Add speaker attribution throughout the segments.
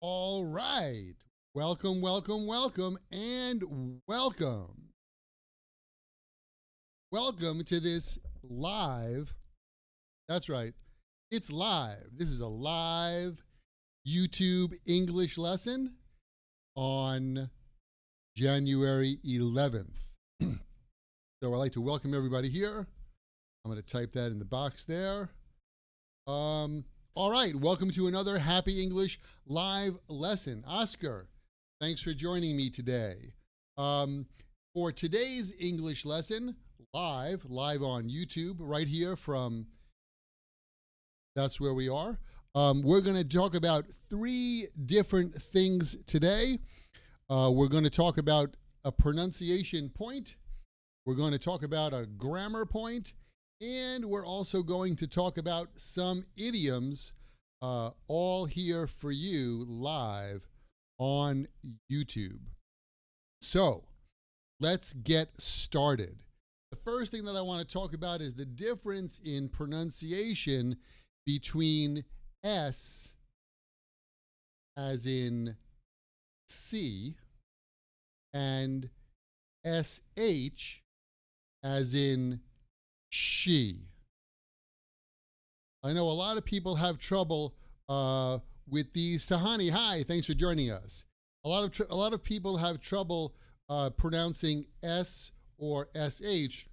Speaker 1: All right. Welcome, welcome, welcome, and welcome. Welcome to this live. That's right. It's live. This is a live YouTube English lesson on January 11th. So I'd like to welcome everybody here. I'm going to type that in the box there. All right, welcome to another Happy English live lesson. Oscar, thanks for joining me today. For today's English lesson, live on YouTube, right here from, that's where we are. We're going to talk about three different things today. We're going to talk about a pronunciation point. We're going to talk about a grammar point. And we're also going to talk about some idioms, all here for you live on YouTube. So let's get started. The first thing that I want to talk about is the difference in pronunciation between S as in C and SH as in she. I know a lot of people have trouble with these. Tahani, hi, thanks for joining us. A lot of people have trouble pronouncing S or SH.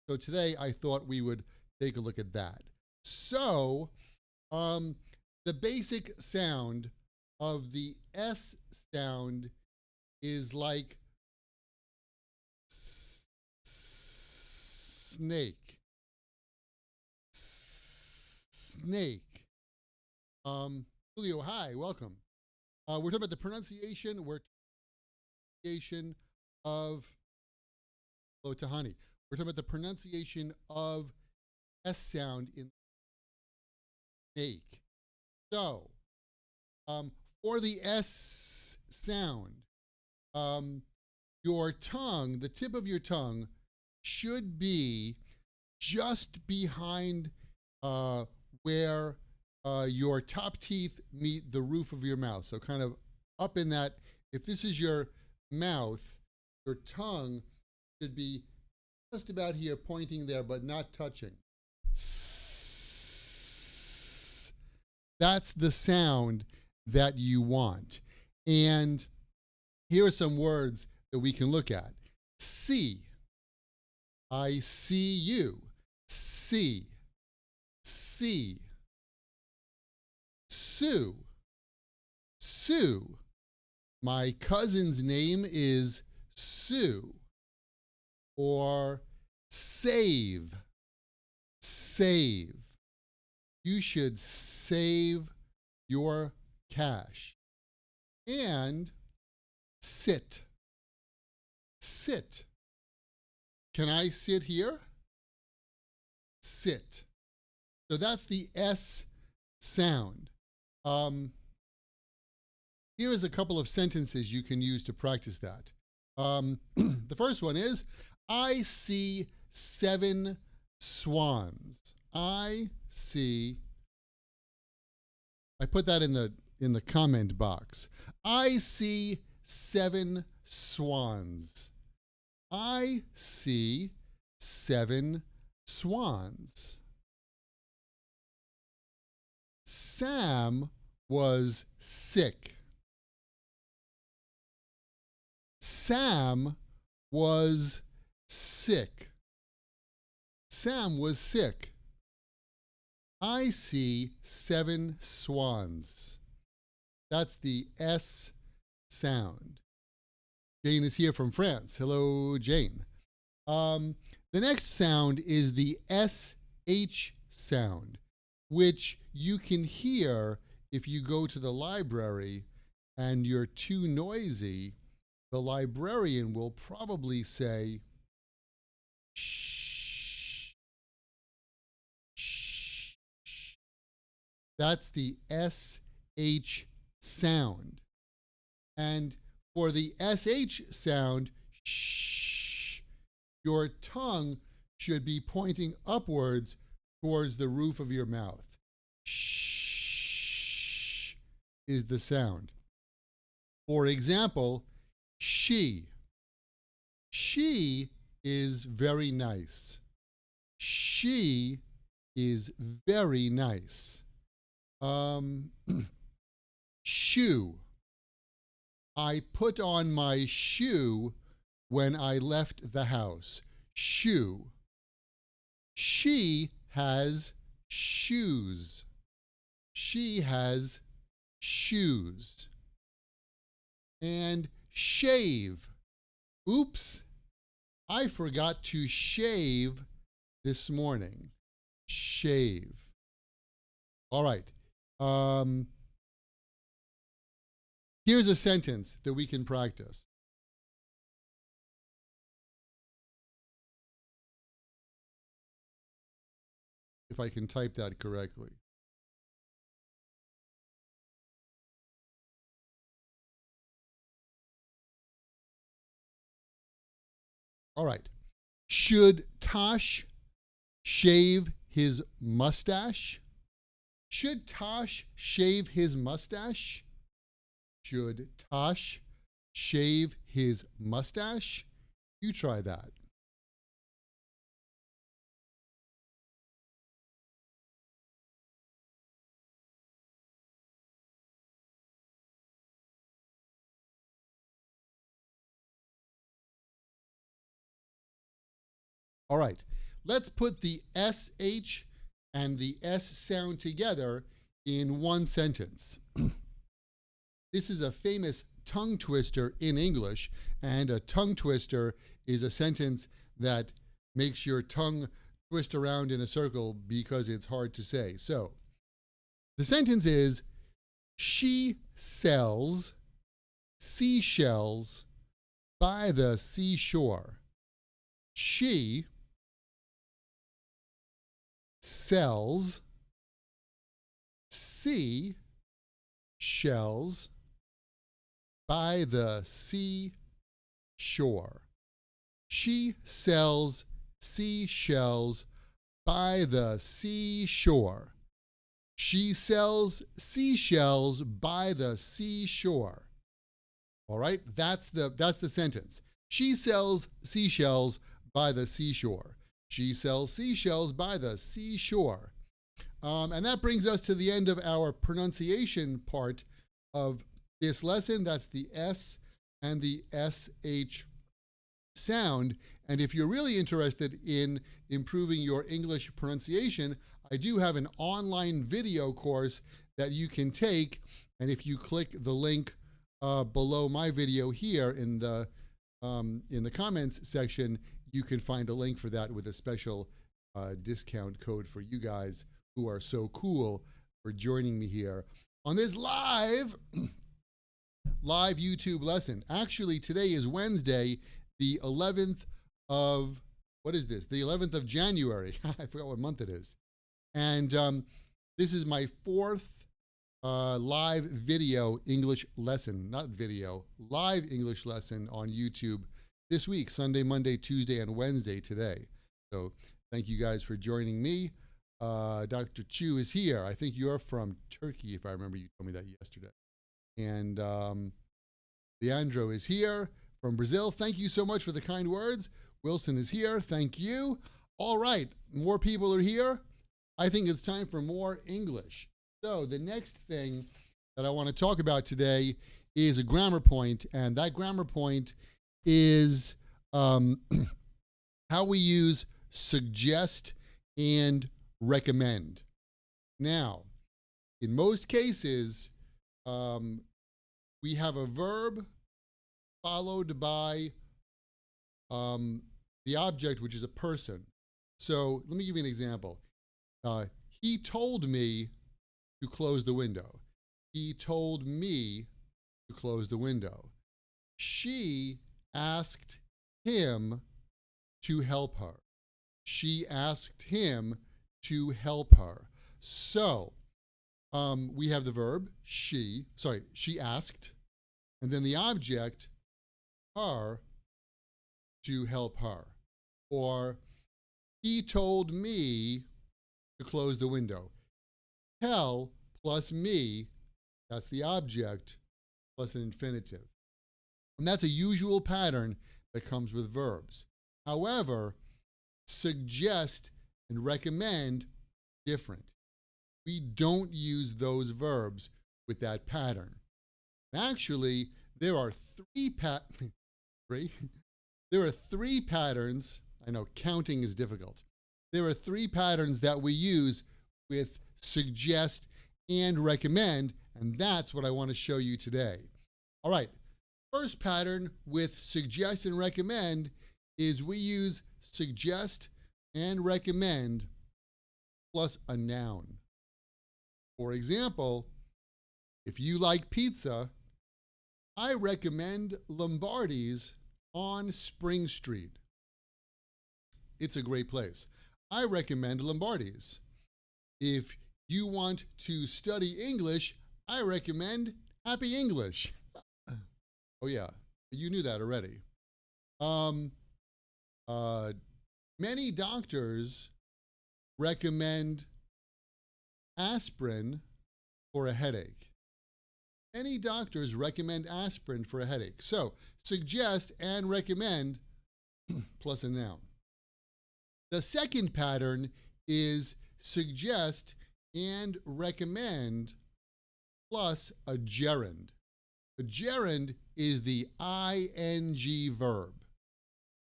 Speaker 1: So today I thought we would take a look at that. So the basic sound of the S sound is like snake. Snake. Julio, hi, welcome. We're talking about the pronunciation. Of, hello, Tahani. We're talking about the pronunciation of S sound in snake. So, for the S sound, your tongue, the tip of your tongue, should be just behind where your top teeth meet the roof of your mouth. So kind of up in that, if this is your mouth, your tongue should be just about here, pointing there, but not touching. That's the sound that you want. And here are some words that we can look at. See. I see you. See. See. Sue. Sue. My cousin's name is Sue. Or save. Save. You should save your cash. And sit. Sit. Can I sit here? Sit. So that's the S sound. Here is a couple of sentences you can use to practice that. The first one is, I see 7 swans. I put that in the comment box. I see 7 swans. I see 7 swans. Sam was sick. Sam was sick. Sam was sick. I see 7 swans. That's the S sound. Jane is here from France. Hello, Jane. The next sound is the SH sound, which you can hear if you go to the library and you're too noisy. The librarian will probably say, shh, shh, shh. That's the SH sound. And for the SH sound, shh, your tongue should be pointing upwards towards the roof of your mouth. Shh is the sound. For example, she. She is very nice. She is very nice. Shoe. I put on my shoe when I left the house. Shoe. She has shoes. She has shoes. And shave. Oops, I forgot to shave this morning. Shave. All right. Here's a sentence that we can practice. If I can type that correctly. All right. Should Tosh shave his mustache? Should Tosh shave his mustache? Should Tosh shave his mustache? You try that. All right, let's put the SH and the S sound together in one sentence. This is a famous tongue twister in English, and a tongue twister is a sentence that makes your tongue twist around in a circle because it's hard to say. So, the sentence is, she sells seashells by the seashore. She sells seashells by the seashore. She sells seashells by the seashore. She sells seashells by the seashore. All right, that's the sentence. She sells seashells by the seashore. She sells seashells by the seashore. And that brings us to the end of our pronunciation part of this lesson. That's the S and the SH sound. And if you're really interested in improving your English pronunciation, I do have an online video course that you can take. And if you click the link below my video here in the comments section, you can find a link for that with a special discount code for you guys who are so cool for joining me here on this live YouTube lesson. Actually, today is Wednesday, the 11th of, what is this? The 11th of January. I forgot what month it is. And this is my fourth live video English lesson, not video, live English lesson on YouTube this week, Sunday, Monday, Tuesday, and Wednesday today. So thank you guys for joining me. Dr. Chu is here. I think you're from Turkey, if I remember, you told me that yesterday. And Leandro is here from Brazil. Thank you so much for the kind words. Wilson is here. Thank you. All right, more people are here. I think it's time for more English. So the next thing that I want to talk about today is a grammar point, and that grammar point is how we use suggest and recommend. Now, in most cases, we have a verb followed by the object, which is a person. So let me give you an example. He told me to close the window. He told me to close the window. She asked him to help her. She asked him to help her. So we have the verb she asked, and then the object her to help her. Or he told me to close the window. Tell plus me That's the object plus an infinitive. And that's a usual pattern that comes with verbs. However, suggest and recommend different. We don't use those verbs with that pattern. Actually, there are three patterns. I know counting is difficult. There are three patterns that we use with suggest and recommend, and that's what I want to show you today. All right, first pattern with suggest and recommend is we use suggest and recommend plus a noun. For example, if you like pizza, I recommend Lombardi's on Spring Street. It's a great place. I recommend Lombardi's. If you want to study English, I recommend Happy English. Oh yeah, you knew that already. Many doctors recommend aspirin for a headache. Many doctors recommend aspirin for a headache. So, suggest and recommend plus a noun. The second pattern is suggest and recommend plus a gerund. A gerund is the ing verb.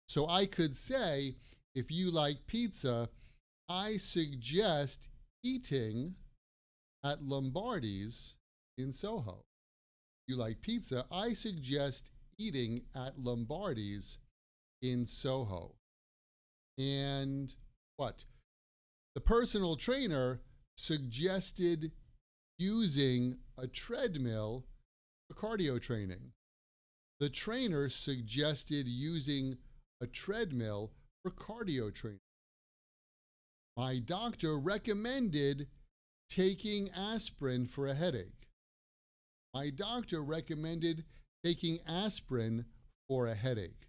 Speaker 1: So I could say, if you like pizza, I suggest eating at Lombardi's in Soho. You like pizza, I suggest eating at Lombardi's in Soho. And what? The personal trainer suggested using a treadmill for cardio training. The trainer suggested using a treadmill for cardio training. My doctor recommended taking aspirin for a headache. My doctor recommended taking aspirin for a headache.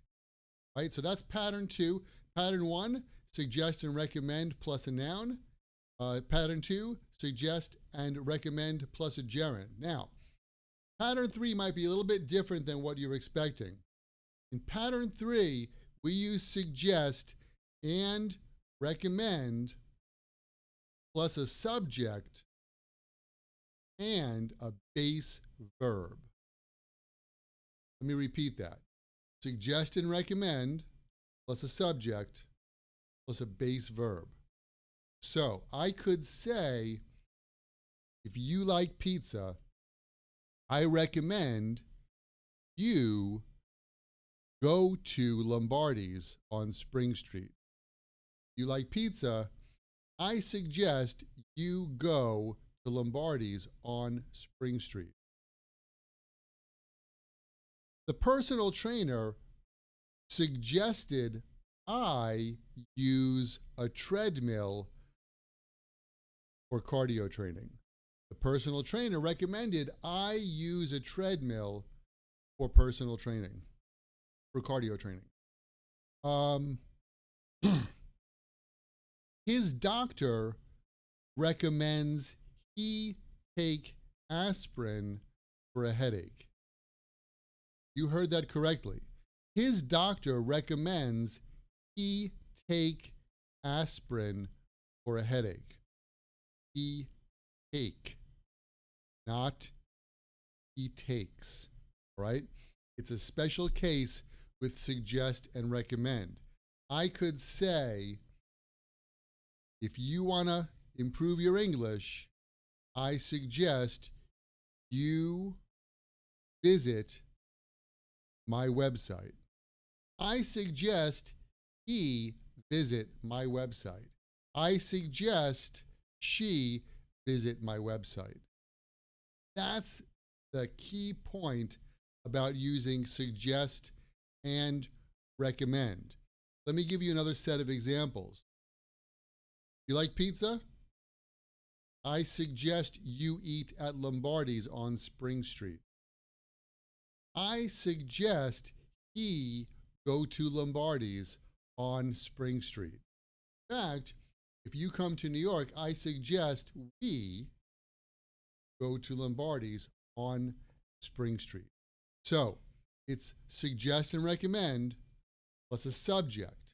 Speaker 1: Right? So that's pattern 2. Pattern 1, suggest and recommend plus a noun. Pattern 2, suggest and recommend plus a gerund. Now, pattern 3 might be a little bit different than what you're expecting. In pattern 3, we use suggest and recommend plus a subject and a base verb. Let me repeat that. Suggest and recommend plus a subject plus a base verb. So I could say, if you like pizza, I recommend you go to Lombardi's on Spring Street. You like pizza, I suggest you go to Lombardi's on Spring Street. The personal trainer suggested I use a treadmill for cardio training. The personal trainer recommended I use a treadmill for personal training, for cardio training. His doctor recommends he take aspirin for a headache. You heard that correctly. His doctor recommends he take aspirin for a headache. He take, not he takes, right? It's a special case with suggest and recommend. I could say, if you want to improve your English, I suggest you visit my website. I suggest he visit my website. I suggest she visit my website. That's the key point about using suggest and recommend. Let me give you another set of examples. You like pizza? I suggest you eat at Lombardi's on Spring Street. I suggest he go to Lombardi's on Spring Street. In fact, if you come to New York, I suggest we go to Lombardi's on Spring Street. So it's suggest and recommend plus a subject.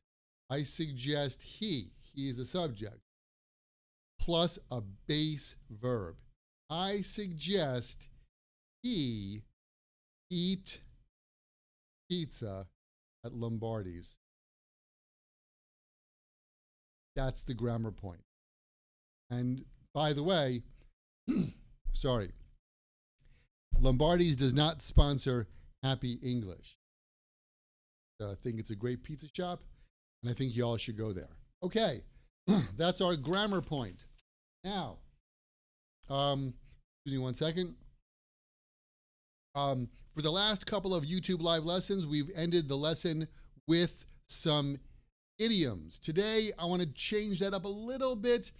Speaker 1: I suggest he is the subject, plus a base verb. I suggest he eat pizza at Lombardi's. That's the grammar point. And by the way, sorry, Lombardi's does not sponsor Happy English. I think it's a great pizza shop, and I think y'all should go there. Okay, that's our grammar point. Now, excuse me one second. For the last couple of YouTube live lessons, we've ended the lesson with some idioms. Today, I want to change that up a little bit,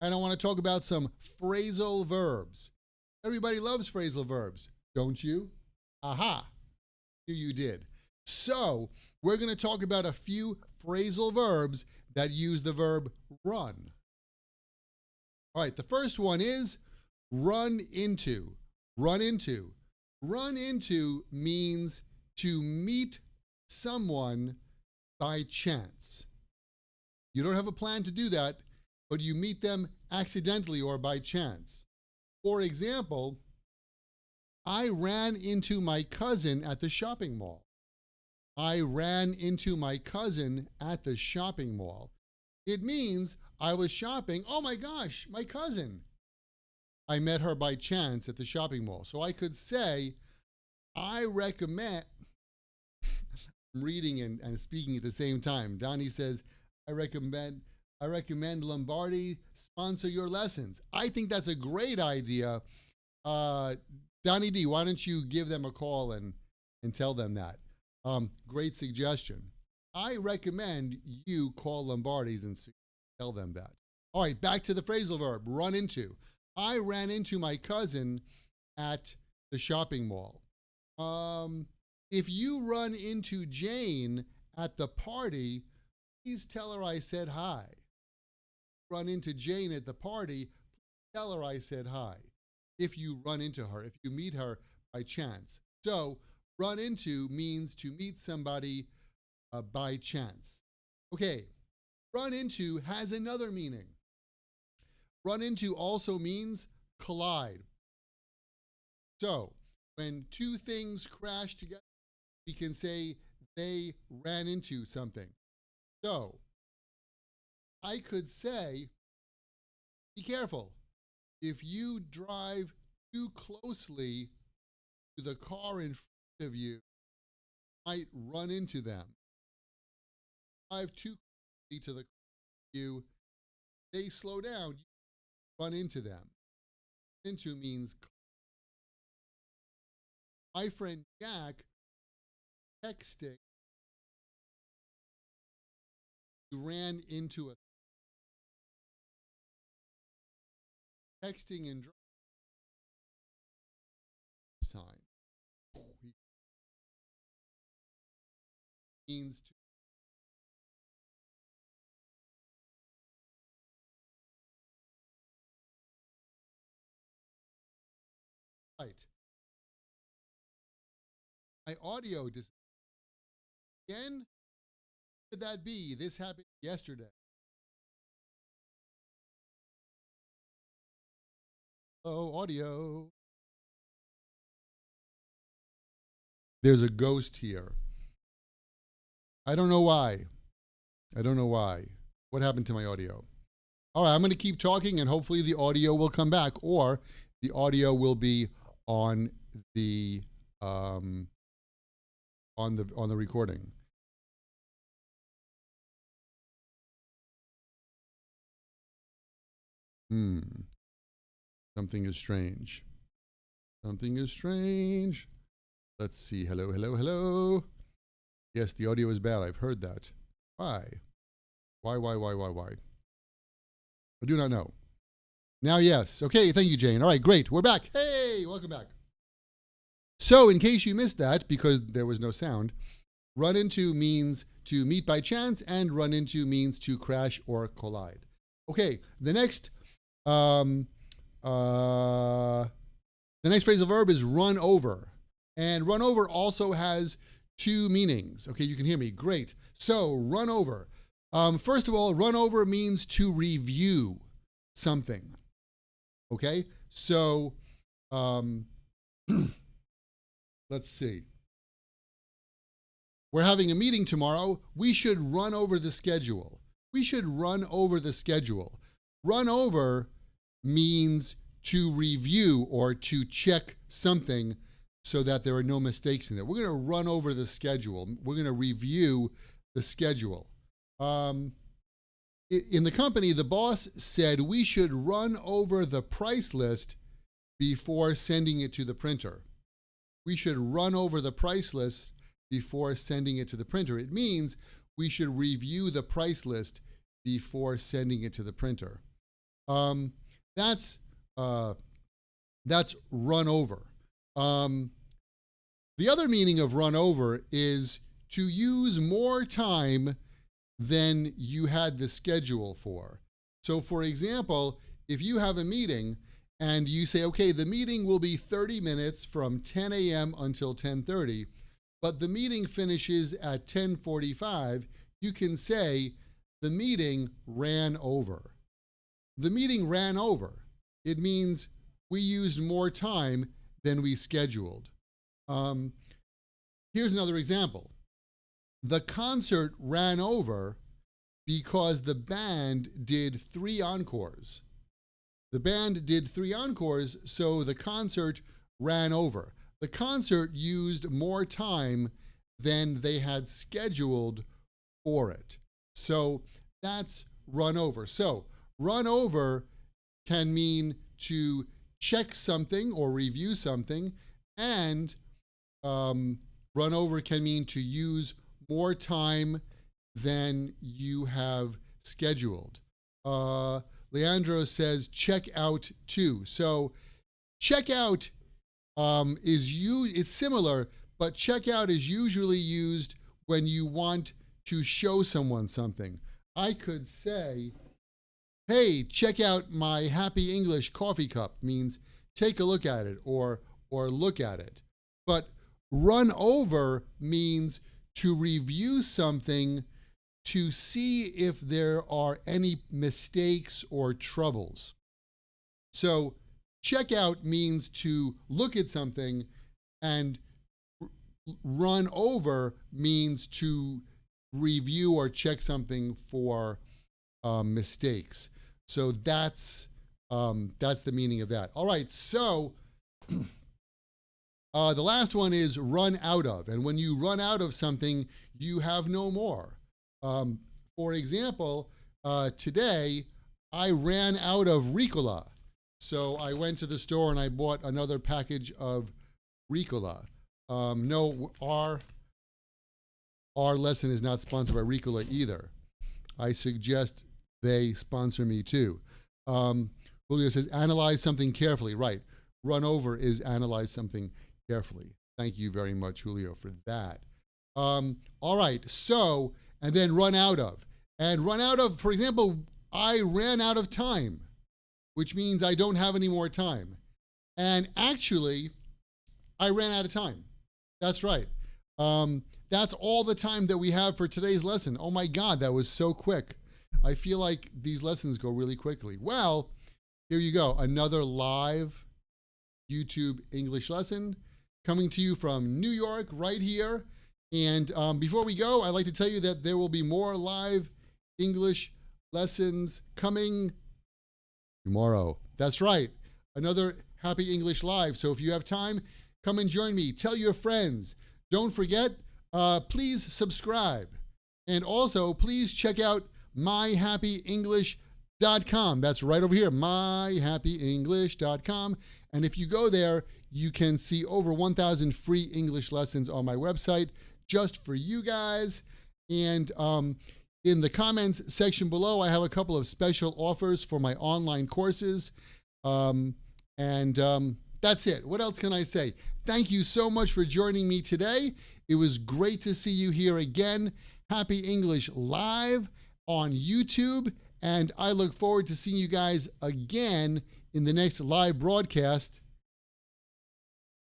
Speaker 1: and I want to talk about some phrasal verbs. Everybody loves phrasal verbs, don't you? Aha, you did. So, we're going to talk about a few phrasal verbs that use the verb run. All right, the first one is run into. Run into. Run into means to meet someone by chance. You don't have a plan to do that, but you meet them accidentally or by chance. For example, I ran into my cousin at the shopping mall. I ran into my cousin at the shopping mall. It means I was shopping. Oh my gosh, my cousin. I met her by chance at the shopping mall. So I could say, I recommend, I'm reading and speaking at the same time. Donnie says, I recommend Lombardi sponsor your lessons. I think that's a great idea. Donnie D, why don't you give them a call and tell them that? Great suggestion. I recommend you call Lombardi's and tell them that. All right, back to the phrasal verb, run into. I ran into my cousin at the shopping mall. If you run into Jane at the party, please tell her I said hi. Run into Jane at the party, tell her I said hi. If you run into her, if you meet her by chance. So, run into means to meet somebody by chance. Okay, run into has another meaning. Run into also means collide. So, when two things crash together, we can say they ran into something. So, I could say, be careful. If you drive too closely to the car in front of you, you might run into them. Drive too closely to the car in front of you, they slow down, you run into them. Into means my friend Jack texting. He ran into a texting and driving sign. Means to right. My audio dis again. Could that be? This happened yesterday. Oh, audio. There's a ghost here. I don't know why. I don't know why. What happened to my audio? All right, I'm going to keep talking and hopefully the audio will come back, or the audio will be on the recording. Something is strange. Something is strange. Let's see. Hello, hello, hello. Yes, the audio is bad. I've heard that. Why? Why? I do not know. Now, yes. Okay, thank you, Jane. All right, great. We're back. Hey, welcome back. So, in case you missed that, because there was no sound, run into means to meet by chance, and run into means to crash or collide. Okay, the next The next phrasal verb is run over. And run over also has two meanings. Okay, you can hear me. Great. So, run over. First of all, run over means to review something. Okay, so let's see. We're having a meeting tomorrow. We should run over the schedule. We should run over the schedule. Run over means to review or to check something so that there are no mistakes in it. We're going to run over the schedule. We're going to review the schedule. In the company, the boss said we should run over the price list before sending it to the printer. We should run over the price list before sending it to the printer. It means we should review the price list before sending it to the printer. That's run over. The other meaning of run over is to use more time than you had the schedule for. So for example, if you have a meeting and you say, okay, the meeting will be 30 minutes from 10 a.m. until 10:30, but the meeting finishes at 10:45, you can say the meeting ran over. The meeting ran over. It means we used more time than we scheduled. Here's another example. The concert ran over because the band did 3 encores. The band did 3 encores, so the concert ran over. The concert used more time than they had scheduled for it. So that's run over. So run over can mean to check something or review something, and run over can mean to use more time than you have scheduled. Leandro says check out too. So check out it's similar, but check out is usually used when you want to show someone something. I could say, hey, check out my Happy English coffee cup, means take a look at it or look at it. But run over means to review something to see if there are any mistakes or troubles. So check out means to look at something, and run over means to review or check something for mistakes. So that's the meaning of that. All right, so the last one is run out of. And when you run out of something, you have no more. For example, today I ran out of Ricola. So I went to the store and I bought another package of Ricola. No, our lesson is not sponsored by Ricola either. I suggest they sponsor me too. Julio says, analyze something carefully. Right. Run over is analyze something carefully. Thank you very much, Julio, for that. All right. So, and then run out of. And run out of, for example, I ran out of time, which means I don't have any more time. And actually, I ran out of time. That's right. That's all the time that we have for today's lesson. Oh my God, that was so quick. I feel like these lessons go really quickly. Well, here you go. Another live YouTube English lesson coming to you from New York right here. And before we go, I'd like to tell you that there will be more live English lessons coming tomorrow. That's right. Another Happy English Live. So if you have time, come and join me. Tell your friends. Don't forget, please subscribe. And also, please check out myhappyenglish.com. That's right over here, myhappyenglish.com. And if you go there, you can see over 1,000 free English lessons on my website just for you guys. And in the comments section below, I have a couple of special offers for my online courses. That's it. What else can I say? Thank you so much for joining me today. It was great to see you here again. Happy English Live on YouTube. And I look forward to seeing you guys again in the next live broadcast.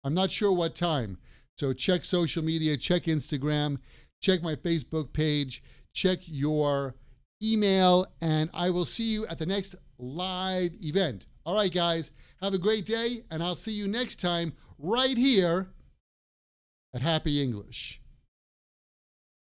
Speaker 1: I'm not sure what time. So check social media, check Instagram, check my Facebook page, check your email, and I will see you at the next live event. All right, guys, have a great day, and I'll see you next time right here at Happy English.